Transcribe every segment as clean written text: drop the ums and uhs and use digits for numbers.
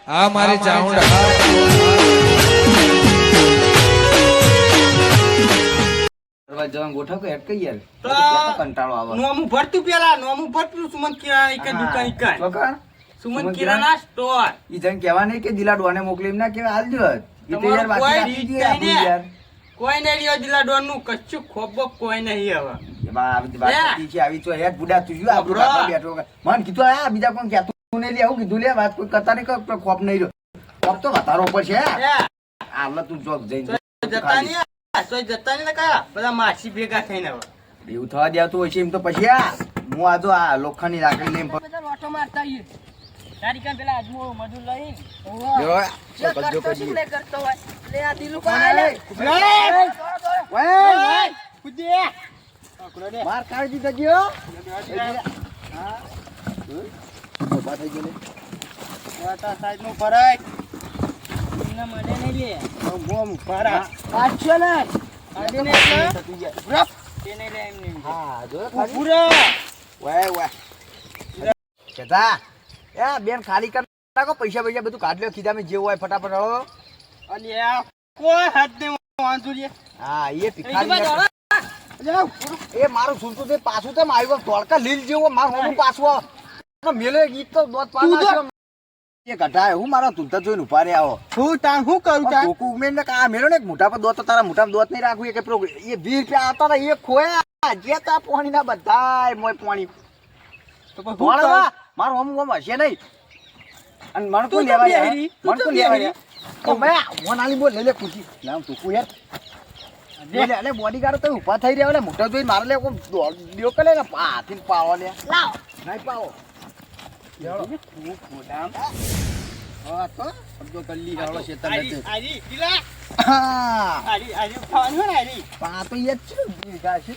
આ મારી ચાઉંડા જવાનું ગોઠવ કે અટકાઈ યાર તો કંટાળો આવે નોમું ભરતું પેલા નોમું ભરતું સુમન કિરાણા એક દુકાન એક ચોકણ સુમન કિરાણા સ્ટોર ઈ જણ કહેવા નહીં કે દિલા ડોને મોકલી એમ ના કહેવાય હાલજો ઈ તો યાર તમારું કોઈ બાકી રીત રાખી દીધી નહીં યાર કોઈ નહીં લ્યો દિલા ડોન નું કચ્ચું ખોબો કોઈ નહીં હવે એ બા આવી વાત ઈ છે આવી તો હેડ બુડા તું જો આપણો બાપા બેઠો મન કીધું આ બીજા કોણ કહેતું નહીં લે આવું કીધું લે વાત કોઈ કરતા નહીં કે ખોપ નહીં રહ્યો ખોપ તો વધારો ઉપર છે આલે તું જોક જઈને જતા નહીં જતા નહીં કા બધા માસી ભેગા થઈને હવે એવું થવા દેતું હોય છે એમ તો પછી હું આજો આ લોખંડની લાકડી લઈને બધા લોટો મારતા આવીએ તારી કાન પેલા આજમો મજૂર લઈ જો શું લે કરતો હોય લે આ દિલુ કોણ લે માર કાઢી દીધા ગયો હા ઉભા થઈ ગયો વાટા સાઈડ નું ભરાય ના મને નહીં લે મોમ ભરા પાછો ને આદિને એટલે તેને લે એમ નહીં હા જો પૂરા વાય કેતા એ બેન ખાલી કર નાખો પૈસા બધું કાઢ લ્યો ખીધા મે જેવું હોય ફટાફટ હળો અલ્યા કોઈ હાથ ને વાંધો રે હા એ ભિખારી એ મારું સુનતું તે પાછું તેમ આવ્યો ધોળકા લીલ જેવો મારું હોમું પાછું મેલે ગીત તો દોત પાછો એ ગઢાય હું મારા તુંતા જોઈને ઉભા રે આવો હું તાણ હું કરું તાણ કોકુ ઉમેર ને કા મેલો ને મોટા પર દોત તો તારા મોટા દોત નહીં રાખવું એ કે પેલો એ 20 રૂપિયા આવતા હતા એ ખોયા જે તા પાણી ના બધાય મોય પાણી તો પણ ધોળવા મારું હોમું હશે નહીં અને મણ કોણ લેવા યાર મણ કોણ લેવા યાર ઓ મે મોનાલી બોલ લે ખુશી નામ તું યાર લે લે બોડીગાર્ડ તો ઊભા થઈ રહ્યા લે મોટો જોઈ મારે લે કો દિયો કલે ને પાથીન પાવો લે લાવ નહીં પાવો લેડો હું ખોડામ હા તો અબજો કલ્લી રાળો શેતન નથી આરી કિલા હા આરી ખાવાનું ને આરી પા તો યે છે ગાશે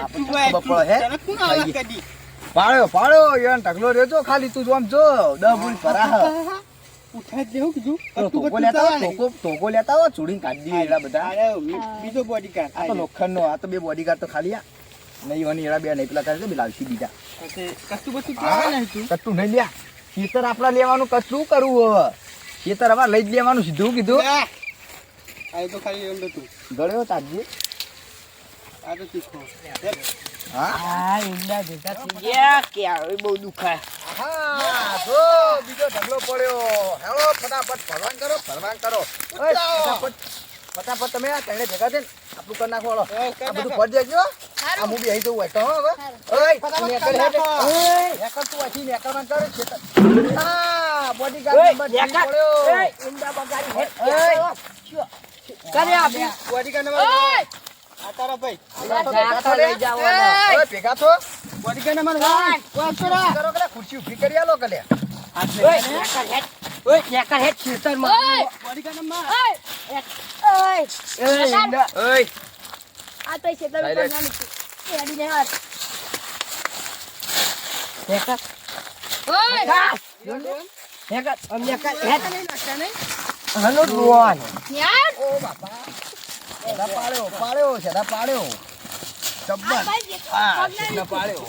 તું ભાઈ બપોર હે તને કોણ આવા કદી પાડ્યો યાર ઢગલો રેજો ખાલી તું જોમ જો 10 બુલ ભરા ઉઠા દેવું કીધું ટોકો લેતા હો ચૂડીને કાઢી દી એલા બધા અરે બીજો બોડીગાર્ડ આ તો લોખંડનો આ તો બે બોડીગાર્ડ તો ખાલી આ નહીં વાની એલા બે નહીં પેલા કરે તો બે લાલસી બીજા કશું બતું કેવા નહીં તું કટ્ટું નહીં લ્યા ખેતર આપડા લેવાનું કશું કરવું હવે ખેતર અમારે લઈ જ લેવાનું સીધું કીધું આ તો ખાલી એમ તું ગળ્યો તાજી આ તો તીખો હા આ ઈંડા ભેગા થઈ ગયા કે આવે બહુ દુખાય હા જો બીજો ઢગલો પડ્યો હેલો ફટાફટ ભરવાન કરો ફટાફટ તમે આ તણે ભેગા થઈને આપણું કરી નાખો હળો આ બધું ફરી દેજો આ હું બી અહીં તો હોય તો હવે ઓય નેકર હેડ ઓય નેકર તું આથી નેકર માં કરે છે હા બોડીગાર્ડ નંબર પડ્યો ઈંડા બગાડી હેટ ઓય કરે આપી બોડીગાર્ડ નંબર આ તારા ભાઈ લઈ જવાનો ઓય ભેગા છો બોડીગાર્ડ નંબર કરો કલે ખુરશી ઊભી કરી આલો કલે ઓય નેકર હેટ ખેતર માં બોડીગાર્ડ નંબર ઓય આ તો ખેતર માં નાની એડી ને હાથ નેકર નેકર નેકર હેટ હલો ડોન યાર ઓ બાપા પાડ્યો જબ્બર હા સિદ્ધ પાડ્યો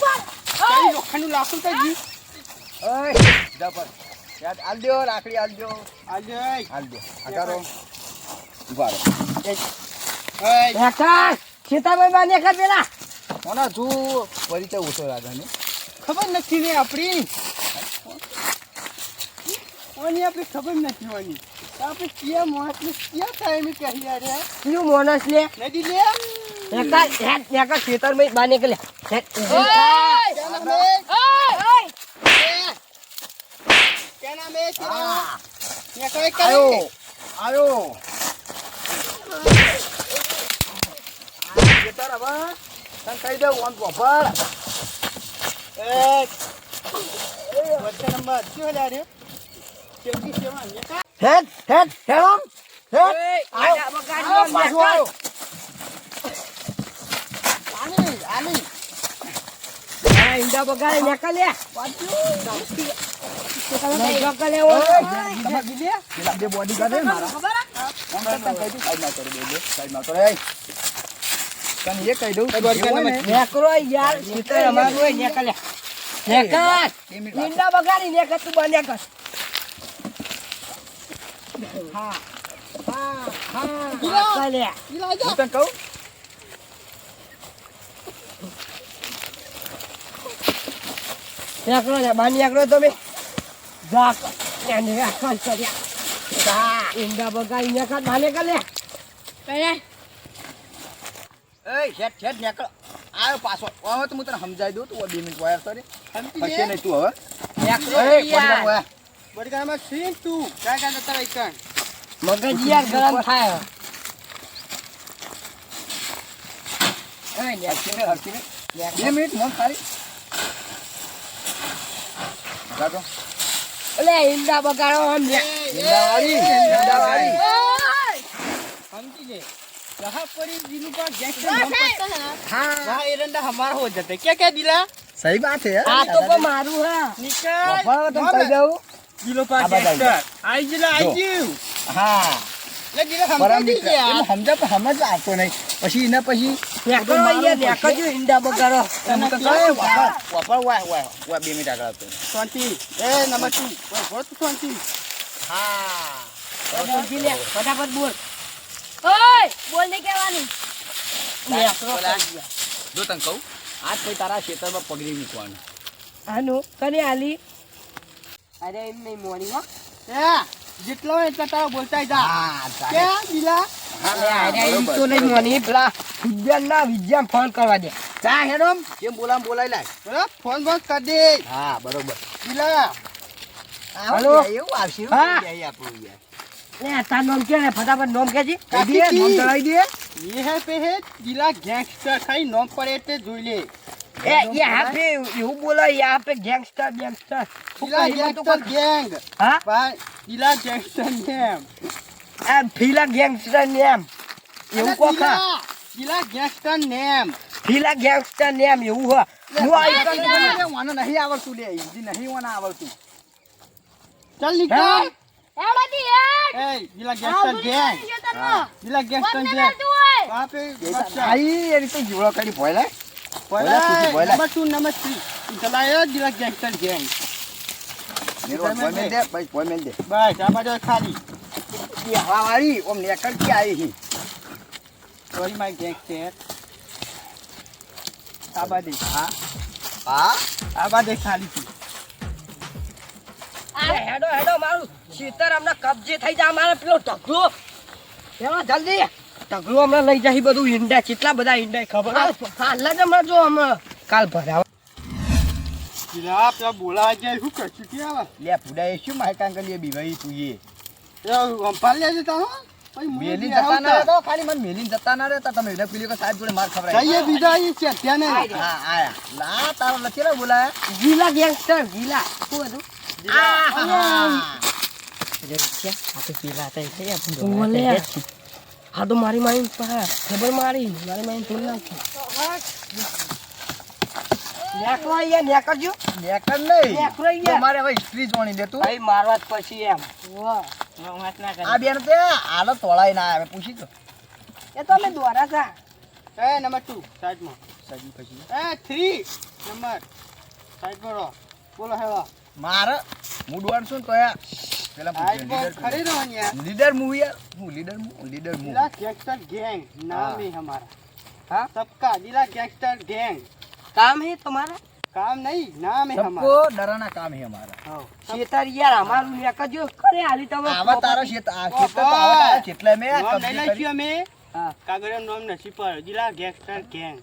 કઈ લોખંડનું લાકડું કઈ ગયું ઓય જબ્બર યાદ આલજો રાખડી આલજો આજે આકારો ઉભા રહો નેકર ખેતર માં નેકર પેલા કોના છું પરિચય ઓછો રાજાને ખબર નથી ને આપણી ઓની આપણી ખબર નથી ઓની આપણે ક્યાં મોહને ક્યાં ટાઈમે કહી યાર ક્યું મોનસ લે નદી લે નેકર હેટ નેકર ખેતર માં બા નીકળે હેટ ઓય क्या नाम है तेरा હા ये कोई करे આયો ખેતર હવે તને કહી દઉં ઓન પોપર बच्चा नंबर क्यों जा रहे हो क्योंकि सेवा ये का હેડ હેડમ હેડ આયા બગાડ્યો પાછો નેકર આની આ ઈંડા બગાડે નેકર લે નેકર લે ઓય પેલા બે બોડી ગાર્ડ હે મારા ખબર ઓમ તને કહી દઉં સાઈડ માં કરી દે સાઈડ માં કરે તને એ કહી દઉં નેકરો યાર ખેતર અમારું હોય નેકર લે નેકર ઈંડા બગાડી નેકર તું બને કર હા ચાલે. ગિલા જા હું તને કહું નીકળો ને, બહાર નીકળો તમે. જા, એને રાખવા કર્યા. જા, ઈંડા બગાડી નાખા, બહાર નીકળ લે. એ શેઠ નીકળ આવ્યો પાછો હવે તો હું તને સમજાવી દઉં તું 2 મિનિટ વાયર કરી સમજી પછી લે નહીં તું હવે નીકળો એ, યાર. બોડીગાર્ડ બડગામાં સીન તું ક્યાં ક્યાં જતા રહી કણ મગજ યાર ગરમ થાય. હરખીને 2 મિનિટ મોન ખાલી જાતો એટલે ઈંડા બગાડો આમ લે. ઈંડાવાળી समझी ले जहाँ पर ये दिलू का गैंगस्टर नाम पड़ता है ना हाँ वहाँ एरंडा हमारा हो जाता है क्या क्या दिला સહી વાત છે આ તો પણ મારું હા. निकल પપ્પા તમે કહી દઉં दिलो का આ બધા गैंगस्टर आई जिला आई જો. जीव હા ले दिला हम પરમ दीजिए મિત્ર यार એમ સમજ આવતો નહીં પછી એના પછી નીકળો અહીંયા, નીકળજો ઈંડા બગાડો. હું તો કહે વાપર વાય 2 મિનિટ આગળ આવતો शांति ए नंबर 2 बहुत शांति હા બોલજી લે, ફટાફટ બોલ. ઓય, બોલ નહીં કહેવાનું. નીકળો બોલા. કરી. જો તને કહું આજ પછી તારા ખેતરમાં પગડી મૂકવાનું આનું કને આલી? અરે એમ નહીં મોની હો. ए जितना है इतना तारा बोलता है जा હા क्या दिला અરે એમ તો નહીં મોની, પેલા વિજ્ઞાન ફોન કરવા દે. ચા હેડમ કેમ બોલાય લાય बोला फोन बंद कर दे હા બરોબર दिला હલો? એવું આવશે હા. આપણું યાર લે, તાર નામ કે ને, ફટાફટ નામ કહેજે. કાકી દે કી. નામ ચડાવી દે ये है पे है दिला गैंगस्टर खाई नॉम पड़े थे जोई ले એ યહાં પે એવું બોલો, યહાં પે ગેંગસ્ટર ગેંગસ્ટર. શું दिला કહી મને તો गैंगस्टर કોઈ- गैंग હા? भाई दिला गैंगस्टर नेम એમ ફીલા ગેંગસ્ટર ને એમ એવું કહો ખા. दिला गैंगस्टर नेम ફીલા ગેંગસ્ટર ને એમ એવું હો. હું આ ઈ કરું છું. મને નહીં આવડતું લે હિન્દી નહીં મને આવડતું चल निकल हाँ? ए दिला गैंगस्टर गैंग दिला गैंगस्टर गैंग वहाँ पे આઈ એ રીતે જીવડો કરી ભોય લે बोला बोला। नंबर 2 नंबर 3 चलाया दिला गैंगस्टर गैंग ભોય મેલ દે ભાઈ ભોય મેલ દે बस आ बाजू खाली એ હવા વાળી ઓમ નેકળ કે આવી હી सॉरी माय गैंगस्टर आबादी હા હા आबादी खाली थी અરે હેડો હેડો, મારું ખેતર હમણાં કબજે થઈ જાય. મારે પેલો ઢગલો પેલો જલ્દી ઢગલો હમણાં લઈ જાય. બધું ઈંડા, કેટલા બધા ઈંડા ખબર હાલ જ હમણાં જો હમણાં કાલ ભરાવા. दिला आप बोला आ गया हूँ कर चुकी है લે ફુડા એ શું માય કાંગ લે બીવાઈ તું એ हम पाल ले जाता हूँ भाई मुझे મેલી दिया જતા ના होता। રહેતા ખાલી મને મેલીને જતા ના રહેતા તમે એને પેલી સાહેબ જોડે માર ખવડાવી चाहिए विदा ये चट्टिया ने હા આયા લા તારો લચેલા બોલાયા ગીલા ગેંગસ્ટર ગીલા શું હતું? હા તો મારી મારી ખબર મારી મારી તોડ નાખી. નેકળો અહીંયા, નેકળજો. નેકર નહીં નેકળો અહીંયા. તમારે હવે હિસ્ટ્રી જોણી દે તું ભાઈ મારવા જ પછી એમ. આ બેન તે આલો તોળાઈ ના આવે પૂછી તો એ તો અમે દોરા હતા. ए नंबर 2 साइड में સજી પછી ए 3 नंबर साइड में रहो बोलो है वो મારે હું દોડ છું તો યાર પેલા साइड में खड़े रहो यार લીડર મૂવ યાર હું લીડર મૂવ दिला गैंगस्टर गैंग नाम हाँ। है हमारा हाँ? सबका दिला गैंगस्टर गैंग કામ હે તમારા? काम नहीं नाम है सबको हमारा डराना काम है हमारा हाँ। ખેતર યાર અમારું નેકળજો. ખરે હાલી તમે આવા તારો ખેતર આ ખેતર તો આવા તારા જેટલા મેં नाम કબજે नहीं કરી. लाइसी हमें હા. कागज नाम नसीब पर दिला गैंगस्टर गैंग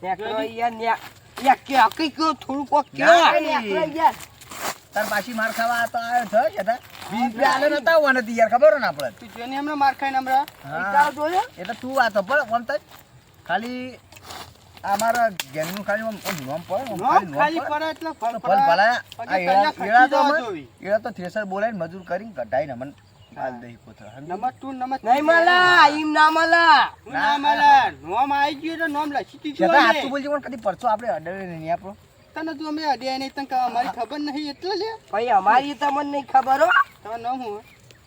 નેકળો અહીંયા, યા કે આકઈ કયો થોડું કોક કયો. ના, નેકળો યાર. તાર પાછી માર ખાવા તો આવ્યો થયો છે તા 20 રૂપિયા આલે નતા હોવાને તી યાર ખબર હો ને આપણે तू जो ने हमने मार खाई नंबर પૈસા જોયો? એટલે તું આ તો પણ ઓમ તજ ખાલી અમારા ગેંગનું ખાલી ઓમ નામ પર नाम खाली पड़ा इतना फल ફલ ભલાયા આ એડા તો नंबर અમે એડા તો થ્રેસર બોલાઈને મજૂર કરીને કઢાઈને મને હાલ દઈ કોથળા સમજી? 2 नंबर નહીં મળા, ઈમ ના મળા. નામ આલા નામ આવી ગયું તો નામ લખી દીધું છતાં અમે. હાચું બોલજે પણ કદી પરચો આપણે અડે નહીં આપણો તને તું અમે અડ્યા નહીં તને અમારી ખબર નહીં એટલે લે ભાઈ અમારી તમને નહીં ખબર હો. તમારું નામ હું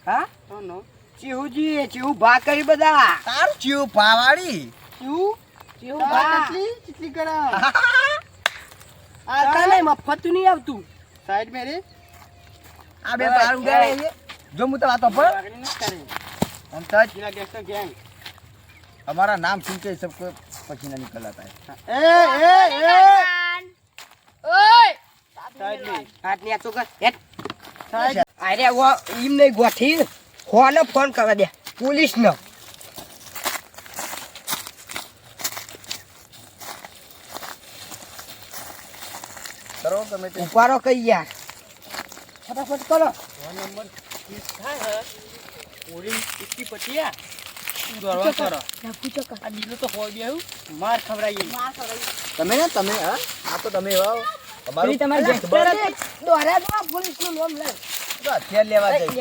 હા? તમારું નામ ચીહુજી, ચીહુ ભા કરી બધા. તારું ચીવ પાવાડી શું ચીહુ તારા ભા. કેટલી કરા આવતા નહીં, મફત નહીં આવતું. સાઈડ મેં રે આ બે તારું ગાડે છે જો હું તો વાતો પર મમતાજ जिला गैंगस्टर गैंग हमारा नाम सुन के सब को पसीना निकल आता है હાથ ની આચો કર હેટ અરે વો ઈમ નહીં ગોઠી હોને ફોન કરવા દે પોલીસ નો करो તમે તે ઉપારો કઈ યાર ફટાફટ કરો फोन नंबर किस था है पूरी इसकी पटिया दरवा करो પૂછો કર आ नीलो तो हो गया मार खबराइए તમે ને તમે હા આ તો તમે વાવ પેલી તમારી ગેંગસ્ટર દોરા દો પોલીસ નું નામ લે તો હથિયાર લેવા જઈ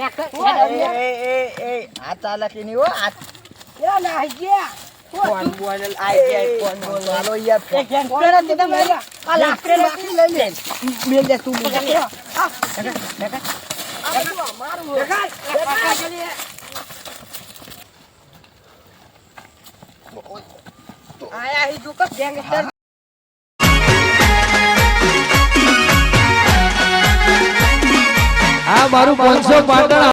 એ આ ચાલાકી ની હો આ એલા ના ગયા ફોન બોલ આઈ ગયા ફોન બોલ ચાલો યાર એ ગેંગસ્ટર જ તમે આ લાકડે લાકડી લઈ લે મેલ દે તું મેલ દે આ મારું આયા હી જો ક ગેંગસ્ટર આ મારું 500 પાટણ